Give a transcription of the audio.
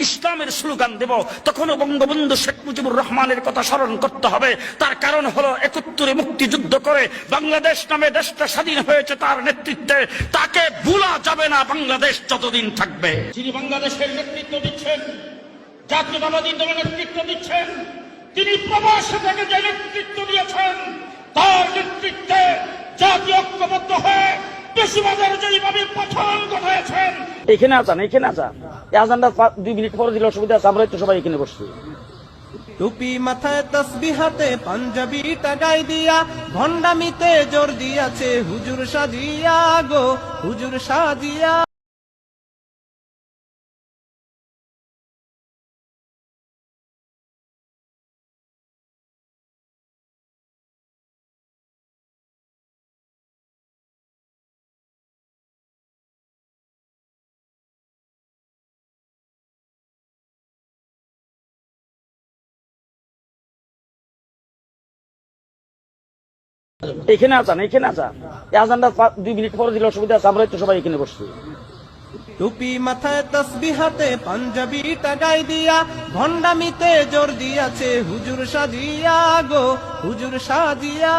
ইসলামের স্লোগান দেব, তখনও বঙ্গবন্ধু শেখ মুজিবুর রহমানের কথা স্মরণ করতে হবে। তার কারণ হলো 71 মুক্তিযুদ্ধ করে বাংলাদেশ নামে দেশটা স্বাধীন হয়েছে তার নেতৃত্বে। তাকে ভোলা যাবে না বাংলাদেশ যতদিন থাকবে। যিনি বাংলাদেশের নেতৃত্ব দিচ্ছেন, জাতীয়তাবাদী দলের নেতৃত্ব দিচ্ছেন, তিনি প্রবাস থেকে যে নেতৃত্ব দিয়েছেন, তার নেতৃত্বে জাতি ঐক্যবদ্ধ হয়ে বেশিবাদের যেভাবে পতন ঘটাইছেন। এখানে আছেন, এখানে আছেন, এই আজানটা 2 মিনিট পরে দিলে অসুবিধা আছে, আমরা তো সবাই এখানে বসছি। টুপি মাথায় তসবিহ হাতে পাঞ্জাবি টাকাই দিয়া ভণ্ডামিতে জোর দিয়াছে হুজুর সাজিয়া গো হুজুর সাজিয়া। এখানে আছেন, এখানে আছেন, এই আজানটা 2 মিনিট পরে দিলে অসুবিধা আছে, আমরা তো সবাই এখানে বসছি। টুপি মাথায় তসবিহ হাতে পাঞ্জাবি টাকাই দিয়া ভণ্ডামিতে জোর দিয়াছে হুজুর সাজিয়া গো হুজুর সাজিয়া।